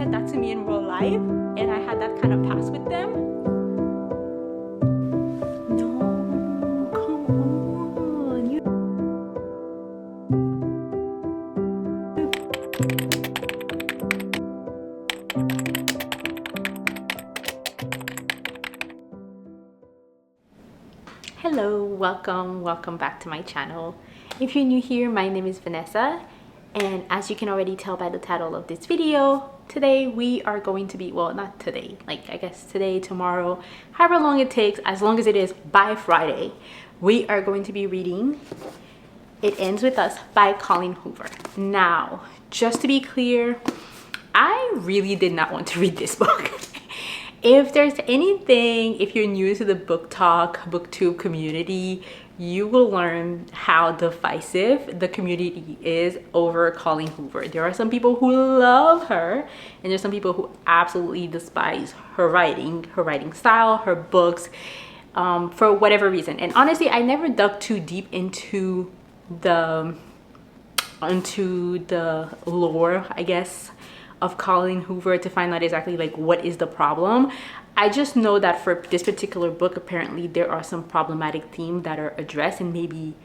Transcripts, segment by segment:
said that to me in real life and I had that kind of pass with them. No, come on. Hello, welcome back to my channel. If you're new here, my name is Vanessa, and as you can already tell by the title of this video, today we are going to be, well, not today, like I guess today, tomorrow, however long it takes, as long as it is by Friday, we are going to be reading It Ends With Us by Colleen Hoover. Now, just to be clear, I really did not want to read this book. If there's anything, if you're new to the book talk, booktube community, you will learn how divisive the community is over Colleen Hoover. There are some people who love her, and there's some people who absolutely despise her writing style, her books, for whatever reason. And honestly, I never dug too deep into the lore, I guess, of Colleen Hoover to find out exactly like what is the problem. I just know that for this particular book, apparently there are some problematic themes that are addressed and maybe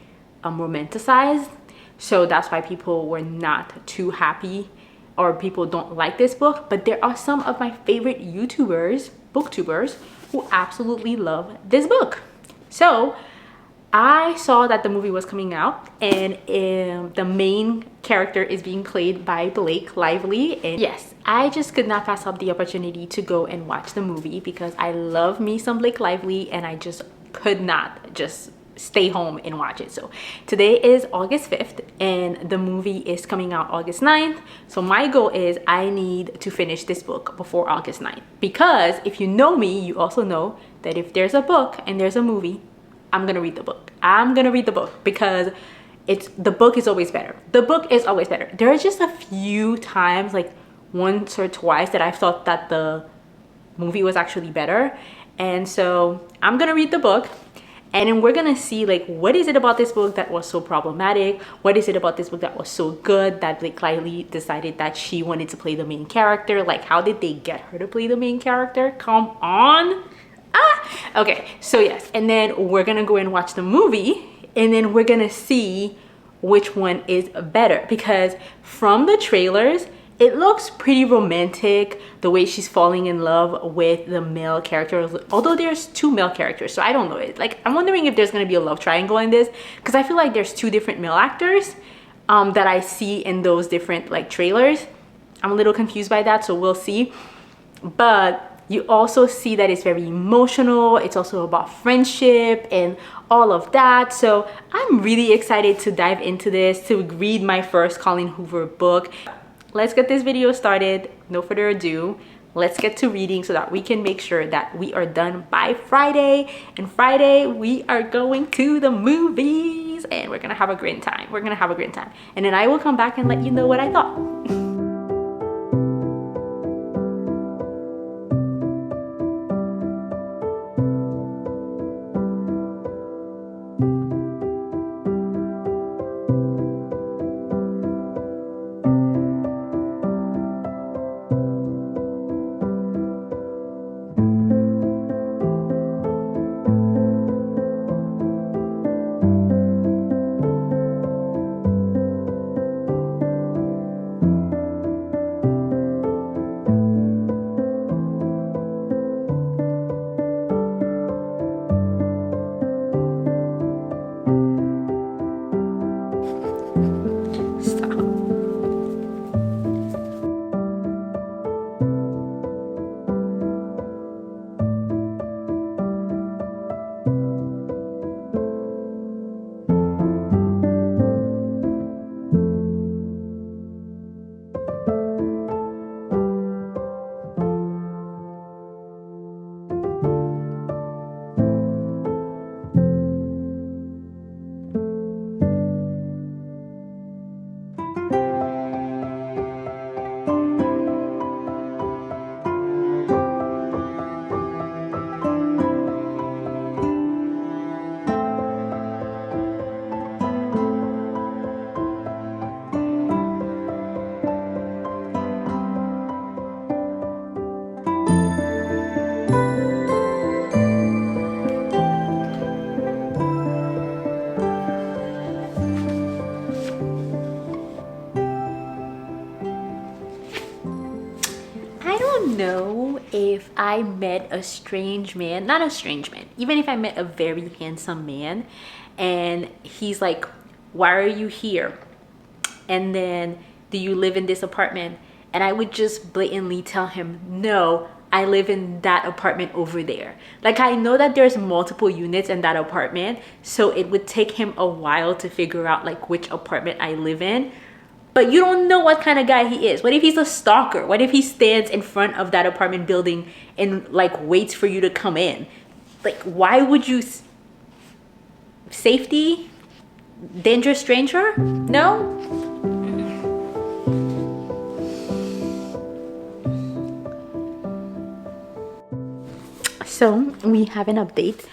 romanticized. So that's why people were not too happy, or people don't like this book. But there are some of my favorite YouTubers, booktubers, who absolutely love this book. So I saw that the movie was coming out, and the main character is being played by Blake Lively. And yes, I just could not pass up the opportunity to go and watch the movie because I love me some Blake Lively, and I just could not just stay home and watch it. So today is August 5th and the movie is coming out August 9th. So my goal is I need to finish this book before August 9th, because if you know me, you also know that if there's a book and there's a movie, I'm gonna read the book. I'm gonna read the book because the book is always better. The book is always better. There are just a few times, like once or twice, that I thought that the movie was actually better. And so I'm gonna read the book, and then we're gonna see like what is it about this book that was so problematic? What is it about this book that was so good that Blake Lively decided that she wanted to play the main character? Like, how did they get her to play the main character? Come on. Okay, so yes, and then we're gonna go and watch the movie, and then we're gonna see which one is better, because from the trailers it looks pretty romantic, the way she's falling in love with the male character, although there's two male characters. So I don't know, it like I'm wondering if there's gonna be a love triangle in this, because I feel like there's two different male actors that I see in those different like trailers. I'm a little confused by that, so we'll see. But you also see that it's very emotional. It's also about friendship and all of that. So I'm really excited to dive into this, to read my first Colleen Hoover book. Let's get this video started. No further ado, let's get to reading so that we can make sure that we are done by Friday. And Friday, we are going to the movies and we're gonna have a great time. We're gonna have a great time. And then I will come back and let you know what I thought. don't know if I met a strange man, not a strange man, even if I met a very handsome man and he's like, why are you here? And then, do you live in this apartment? And I would just blatantly tell him, no, I live in that apartment over there. Like, I know that there's multiple units in that apartment, so it would take him a while to figure out like which apartment I live in. But you don't know what kind of guy he is. What if he's a stalker? What if he stands in front of that apartment building and like waits for you to come in? Like, why would you? Safety? Dangerous stranger? No? So we have an update.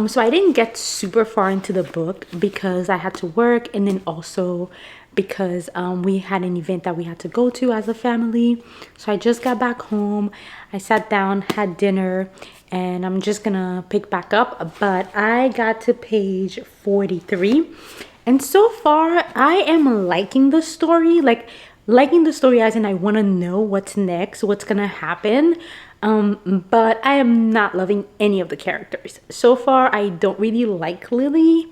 So I didn't get super far into the book because I had to work, and then also because we had an event that we had to go to as a family. So I just got back home. I sat down, had dinner, and I'm just gonna pick back up. But I got to page 43, and so far I am liking the story. Like, liking the story as in I want to know what's next, what's gonna happen. But I am not loving any of the characters. So far, I don't really like Lily.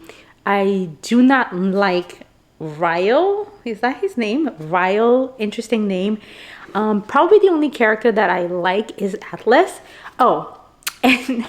I do not like Ryle. Is that his name? Ryle, interesting name. Probably the only character that I like is Atlas. Oh, and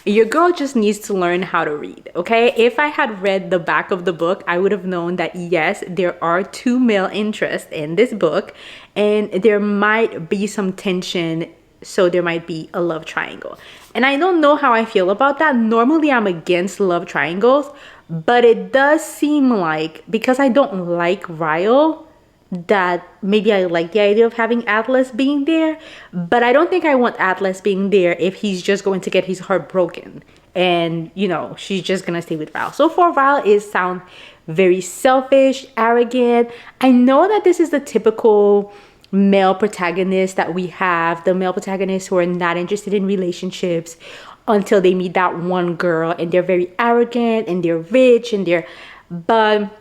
your girl just needs to learn how to read, okay? If I had read the back of the book, I would have known that yes, there are two male interests in this book, and there might be some tension, so there might be a love triangle. And I don't know how I feel about that. Normally I'm against love triangles, but it does seem like, because I don't like Ryle, that maybe I like the idea of having Atlas being there, but I don't think I want Atlas being there if he's just going to get his heart broken and, you know, she's just gonna stay with Ryle. So far, Ryle sound very selfish, arrogant. I know that this is the typical male protagonist that we have, the male protagonists who are not interested in relationships until they meet that one girl, and they're very arrogant and they're rich and but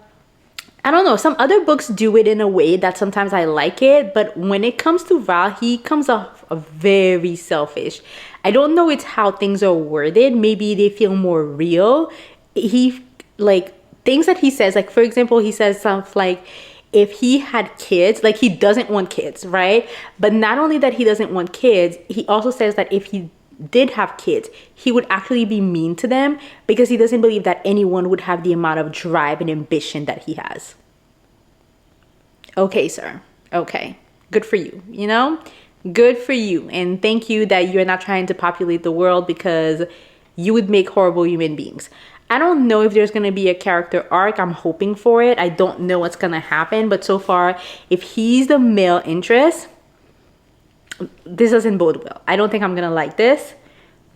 I don't know, some other books do it in a way that sometimes I like it, but when it comes to Ryle, he comes off very selfish. I don't know it's how things are worded. Maybe they feel more real. He, like, things that he says, like, for example, he says something like, if he had kids, like, he doesn't want kids, right? But not only that he doesn't want kids, he also says that if he did have kids, he would actually be mean to them because he doesn't believe that anyone would have the amount of drive and ambition that he has. Okay, sir. Okay. Good for you, you know? Good for you. And thank you that you're not trying to populate the world, because you would make horrible human beings. I don't know if there's going to be a character arc. I'm hoping for it. I don't know what's going to happen. But so far, if he's the male interest, this doesn't bode well. I don't think I'm gonna like this,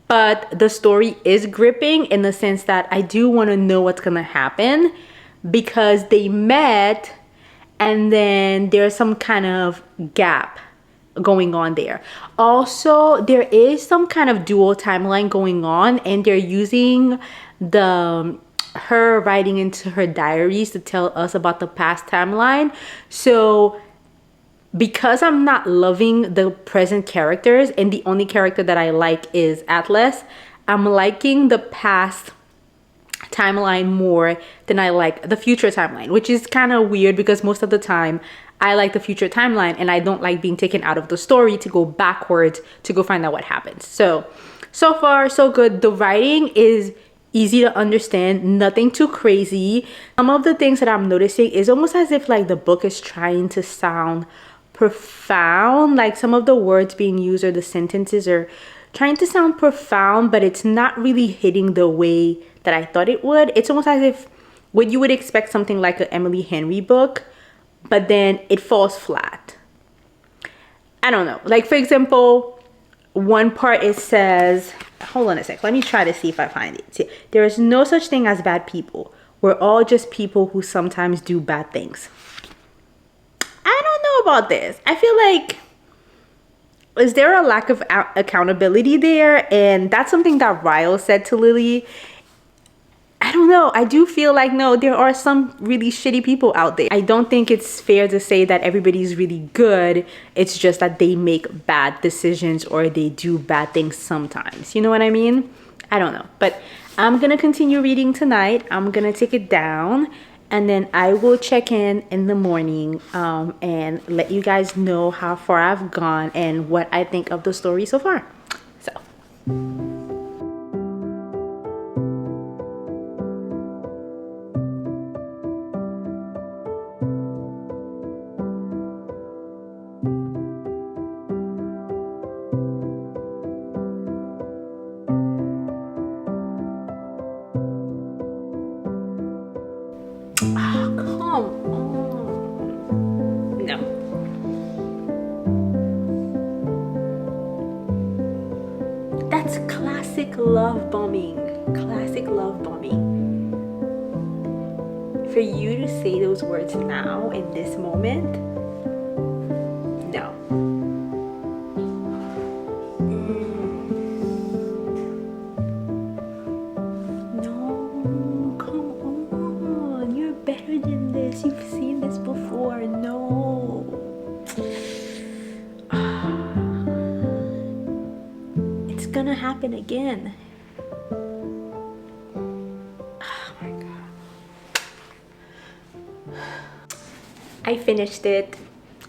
but the story is gripping in the sense that I do want to know what's gonna happen, because they met and then there's some kind of gap going on there. Also, there is some kind of dual timeline going on, and they're using her writing into her diaries to tell us about the past timeline. So because I'm not loving the present characters and the only character that I like is Atlas, I'm liking the past timeline more than I like the future timeline, which is kind of weird because most of the time I like the future timeline and I don't like being taken out of the story to go backwards to go find out what happens. So far, so good. The writing is easy to understand, nothing too crazy. Some of the things that I'm noticing is almost as if like the book is trying to sound profound, like some of the words being used or the sentences are trying to sound profound, but it's not really hitting the way that I thought it would. It's almost as if what you would expect something like an Emily Henry book, but then it falls flat. I don't know, like for example, one part it says, hold on a sec, let me try to see if I find it. See, there is no such thing as bad people. We're all just people who sometimes do bad things. I don't know about this. I feel like, is there a lack of accountability there? And that's something that Ryle said to Lily. I don't know. I do feel like, no, there are some really shitty people out there. I don't think it's fair to say that everybody's really good. It's just that they make bad decisions or they do bad things sometimes. You know what I mean? I don't know. But I'm going to continue reading tonight. I'm going to take it down. And then I will check in the morning and let you guys know how far I've gone and what I think of the story so far. So. That's classic love bombing. Classic love bombing. For you to say those words now in this moment, no. No, come on. You're better than this. You've seen this before. No. Gonna happen again. Oh my god. I finished it.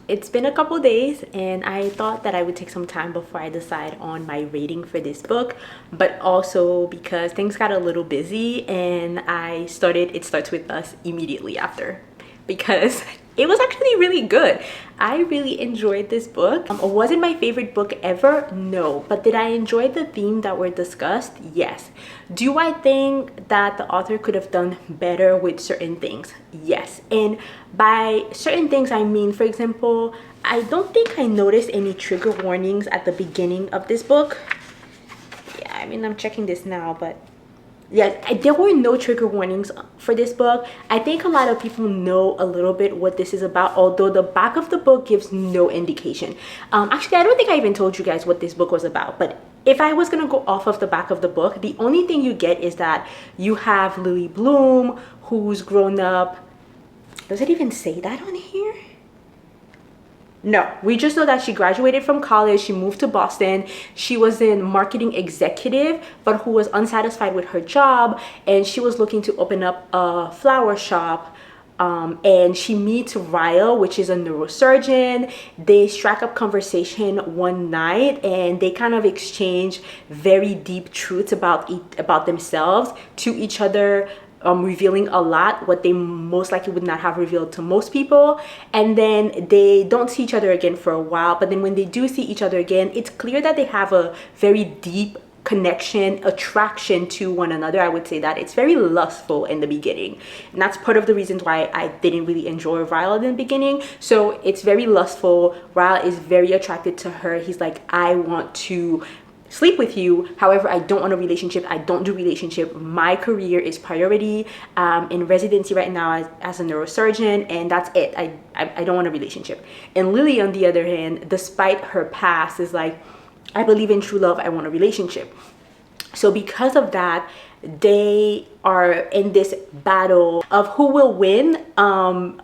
It's been a couple days and I thought that I would take some time before I decide on my rating for this book, but also because things got a little busy and It Starts With Us immediately after, because it was actually really good. I really enjoyed this book. Was it my favorite book ever? No. But did I enjoy the theme that were discussed? Yes. Do I think that the author could have done better with certain things? Yes. And by certain things, I mean, for example, I don't think I noticed any trigger warnings at the beginning of this book. Yeah, I mean, I'm checking this now, but yeah, there were no trigger warnings for this book. I think a lot of people know a little bit what this is about, although the back of the book gives no indication. Actually, I don't think I even told you guys what this book was about, but if I was gonna go off of the back of the book, the only thing you get is that you have Lily Bloom, who's grown up. Does it even say that on here? No, we just know that she graduated from college, she moved to Boston, she was in marketing executive, but who was unsatisfied with her job, and she was looking to open up a flower shop. And she meets Ryle, which is a neurosurgeon. They strike up conversation one night and they kind of exchange very deep truths about themselves to each other, revealing a lot, what they most likely would not have revealed to most people. And then they don't see each other again for a while, but then when they do see each other again, it's clear that they have a very deep connection, attraction to one another. I would say that it's very lustful in the beginning, and that's part of the reasons why I didn't really enjoy Ryle in the beginning. So it's very lustful. Ryle is very attracted to her. He's like, I want to sleep with you, however I don't want a relationship. I don't do relationship. My career is priority. In residency right now as a neurosurgeon, and that's it. I don't want a relationship. And Lily, on the other hand, despite her past, is like, I believe in true love, I want a relationship. So because of that, they are in this battle of who will win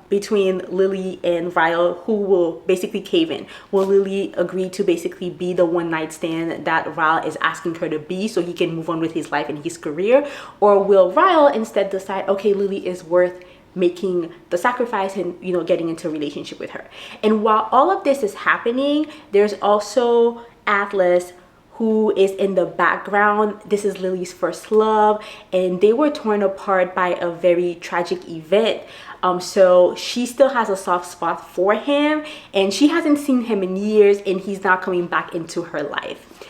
between Lily and Ryle, who will basically cave in. Will Lily agree to basically be the one night stand that Ryle is asking her to be so he can move on with his life and his career? Or will Ryle instead decide, okay, Lily is worth making the sacrifice and, you know, getting into a relationship with her? And while all of this is happening, there's also Atlas, who is in the background. This is Lily's first love, and they were torn apart by a very tragic event. So she still has a soft spot for him, and she hasn't seen him in years, and he's not coming back into her life.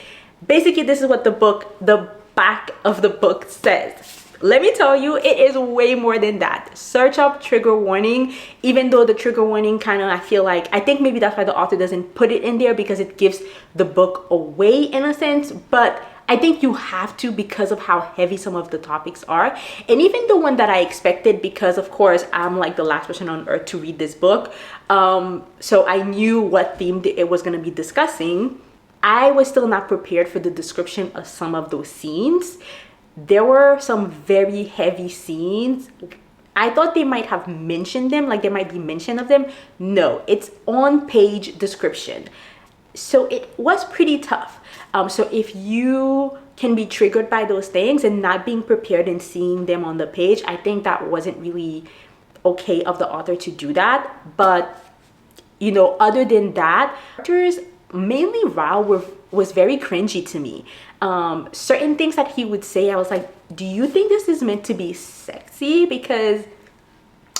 Basically, this is what the back of the book says. Let me tell you, it is way more than that. Search up trigger warning, even though the trigger warning kind of, I think maybe that's why the author doesn't put it in there, because it gives the book away in a sense. But I think you have to, because of how heavy some of the topics are. And even the one that I expected, because of course I'm like the last person on earth to read this book. So I knew what theme it was going to be discussing. I was still not prepared for the description of some of those scenes. there were some very heavy scenes. I thought they might have mentioned them, like there might be mention of them. No, it's on page description. So it was pretty tough. So if you can be triggered by those things and not being prepared and seeing them on the page, I think that wasn't really okay of the author to do that. But you know, other than that, characters, mainly Rao, was very cringy to me. Certain things that he would say, I was like, do you think this is meant to be sexy? Because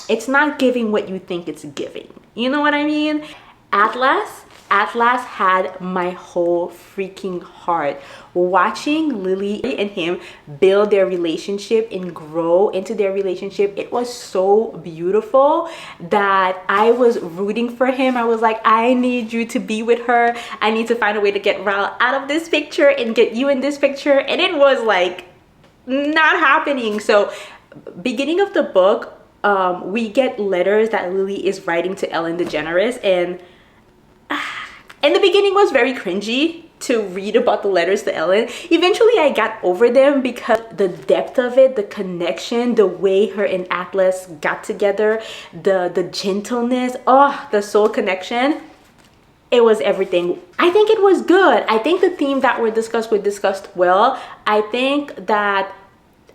it's not giving what you think it's giving. You know what I mean? Atlas had my whole freaking heart. Watching Lily and him build their relationship and grow into their relationship, it was so beautiful that I was rooting for him. I was like, I need you to be with her. I need to find a way to get Ral out of this picture and get you in this picture. And it was like not happening. So beginning of the book, we get letters that Lily is writing to Ellen DeGeneres, and in the beginning was very cringy to read about the letters to Ellen. Eventually I got over them because the depth of it, the connection, the way her and Atlas got together, the gentleness, oh, the soul connection, it was everything. I think it was good. I think the theme that were discussed well. I think that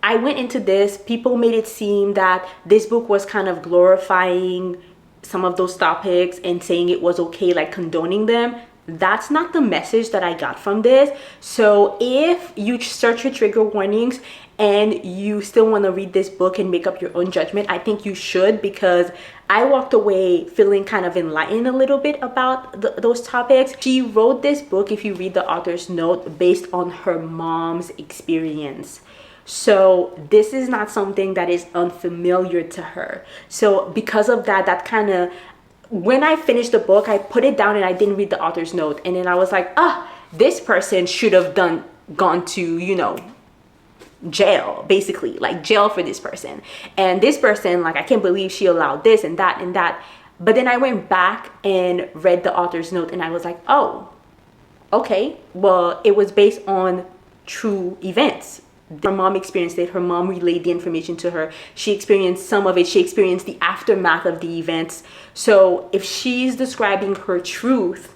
I went into this, people made it seem that this book was kind of glorifying some of those topics and saying it was okay, like condoning them. That's not the message that I got from this. So if you search your trigger warnings and you still want to read this book and make up your own judgment, I think you should, because I walked away feeling kind of enlightened a little bit about those topics. She wrote this book, if you read the author's note, based on her mom's experience. So this is not something that is unfamiliar to her. So because of that, that kind of, when I finished the book, I put it down and I didn't read the author's note. And then I was like, this person should have gone to, you know, jail, basically, like jail for this person. And this person, like, I can't believe she allowed this and that and that. But then I went back and read the author's note and I was like, oh, okay, well, it was based on true events. Her mom experienced it. Her mom relayed the information to her. She experienced some of it. She experienced the aftermath of the events. So if she's describing her truth,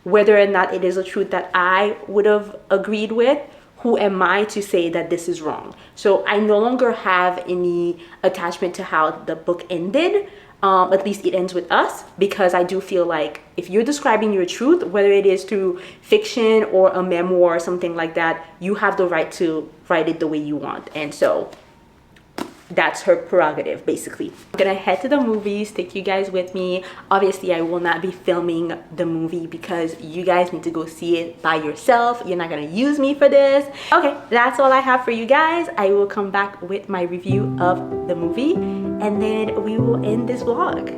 whether or not it is a truth that I would have agreed with, who am I to say that this is wrong? So I no longer have any attachment to how the book ended. At least it ends with us, because I do feel like if you're describing your truth, whether it is through fiction or a memoir or something like that, you have the right to write it the way you want. And so that's her prerogative, basically. I'm gonna head to the movies, take you guys with me. Obviously I will not be filming the movie because you guys need to go see it by yourself. You're not gonna use me for this. Okay, that's all I have for you guys. I will come back with my review of the movie and then we will end this vlog.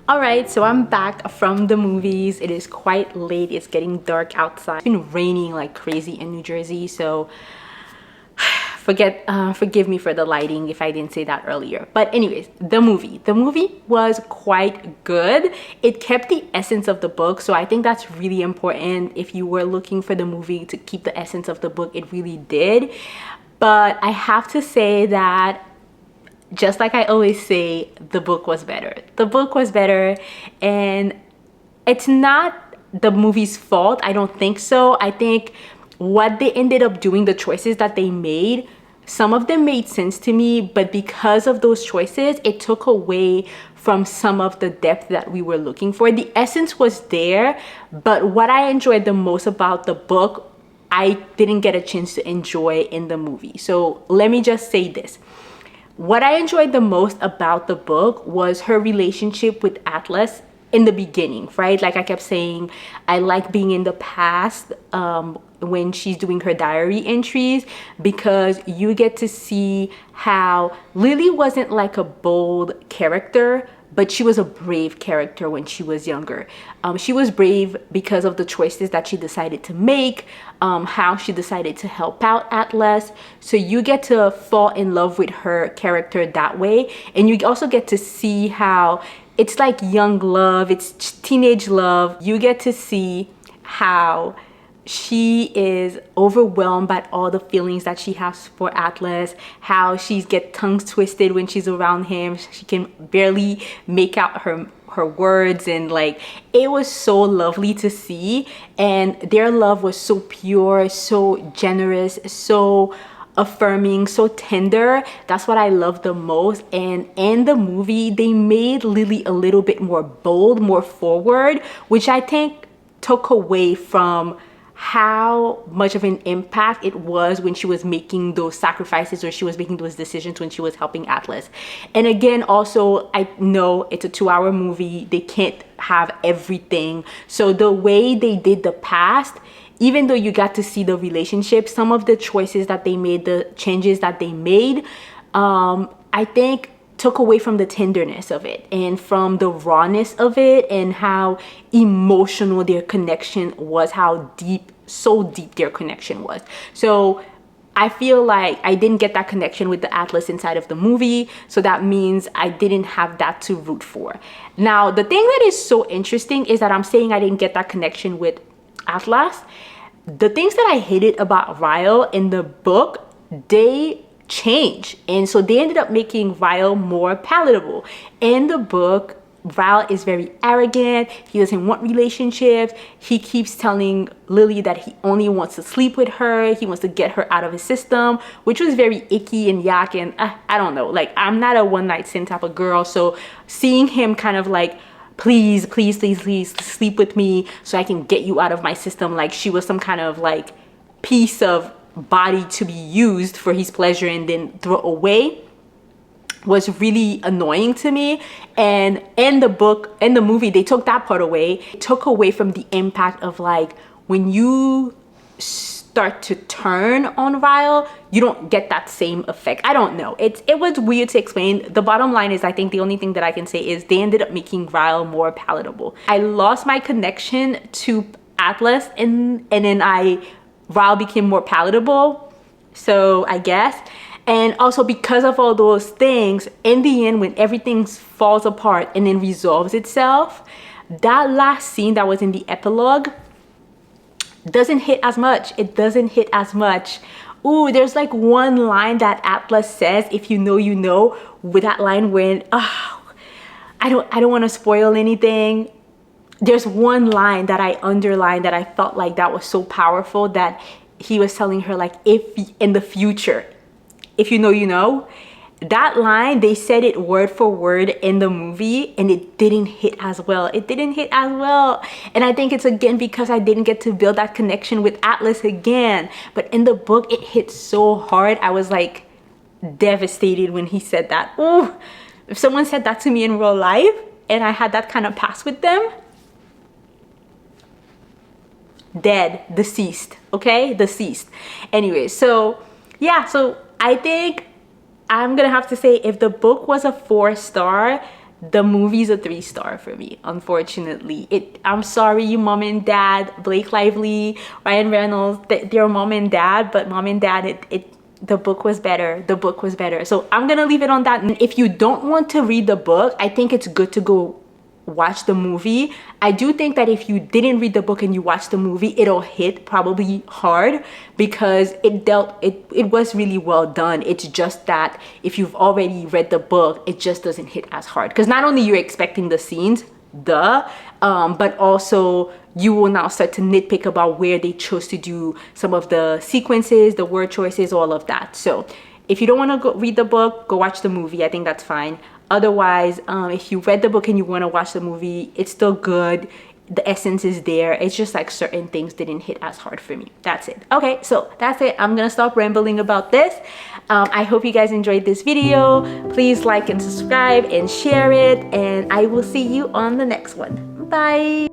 Alright, so I'm back from the movies. It is quite late. It's getting dark outside. It's been raining like crazy in New Jersey, so forgive me for the lighting if I didn't say that earlier. But anyways, the movie was quite good. It kept the essence of the book, so I think that's really important. If you were looking for the movie to keep the essence of the book, it really did. But I have to say that, just like I always say, the book was better. The book was better, and it's not the movie's fault. I don't think so. I think what they ended up doing, the choices that they made, some of them made sense to me, but because of those choices, it took away from some of the depth that we were looking for. The essence was there, but what I enjoyed the most about the book, I didn't get a chance to enjoy in the movie. So let me just say this. What I enjoyed the most about the book was her relationship with Atlas in the beginning, right? Like I kept saying, I like being in the past when she's doing her diary entries, because you get to see how Lily wasn't like a bold character, but she was a brave character when she was younger. She was brave because of the choices that she decided to make, how she decided to help out Atlas. So you get to fall in love with her character that way. And you also get to see how it's like young love, it's teenage love. You get to see how she is overwhelmed by all the feelings that she has for Atlas, how she gets tongue twisted when she's around him. She can barely make out her words, and like, it was so lovely to see. And their love was so pure, so generous, so affirming, so tender. That's what I love the most. And in the movie, they made Lily a little bit more bold, more forward, which I think took away from how much of an impact it was when she was making those sacrifices, or she was making those decisions when she was helping Atlas. And again, also, I know it's a 2-hour movie, they can't have everything. So the way they did the past, even though you got to see the relationship, some of the choices that they made, the changes that they made, I think took away from the tenderness of it and from the rawness of it, and how emotional their connection was, how deep, so deep their connection was. So I feel like I didn't get that connection with the Atlas inside of the movie, so that means I didn't have that to root for. Now, the thing that is so interesting is that I'm saying I didn't get that connection with Atlas. The things that I hated about Ryle in the book, they change, and so they ended up making Ryle more palatable. In the book, Ryle is very arrogant, he doesn't want relationships, he keeps telling Lily that he only wants to sleep with her, he wants to get her out of his system, which was very icky and yuck. And I don't know, like, I'm not a one-night stand type of girl, so seeing him kind of like, please, please, please, please sleep with me so I can get you out of my system, like she was some kind of like piece of body to be used for his pleasure and then throw away, was really annoying to me. And in the book, in the movie, they took that part away. It took away from the impact of like, when you start to turn on Ryle, you don't get that same effect. I don't know, it was weird to explain. The bottom line is, I think the only thing that I can say is they ended up making Ryle more palatable. I lost my connection to Atlas, and then Ryle became more palatable, so I guess. And also, because of all those things, in the end, when everything falls apart and then resolves itself, that last scene that was in the epilogue doesn't hit as much. It doesn't hit as much. Ooh, there's like one line that Atlas says, if you know, you know, with that line when, I don't want to spoil anything. There's one line that I underlined that I felt like that was so powerful, that he was telling her, like, if in the future, if you know, you know. That line, they said it word for word in the movie, and it didn't hit as well. It didn't hit as well. And I think it's again because I didn't get to build that connection with Atlas again. But in the book, it hit so hard. I was like devastated when he said that. Ooh, if someone said that to me in real life and I had that kind of past with them, dead, deceased, okay? Deceased. Anyway, so yeah, so I think I'm gonna have to say, if the book was a 4-star, the movie's a 3-star for me, unfortunately. I'm sorry, you mom and dad, Blake Lively, Ryan Reynolds, they're mom and dad, but mom and dad, the book was better. The book was better. So I'm gonna leave it on that. And if you don't want to read the book, I think it's good to go watch the movie. I do think that if you didn't read the book and you watch the movie, it'll hit probably hard, because it was really well done. It's just that if you've already read the book, it just doesn't hit as hard, because not only you're expecting the scenes, but also you will now start to nitpick about where they chose to do some of the sequences, the word choices, all of that. So if you don't want to go read the book, go watch the movie. I think that's fine. Otherwise, if you read the book and you want to watch the movie, it's still good. The essence is there. It's just like certain things didn't hit as hard for me. That's it. Okay, so that's it. I'm gonna stop rambling about this. I hope you guys enjoyed this video. Please like and subscribe and share it, and I will see you on the next one. Bye.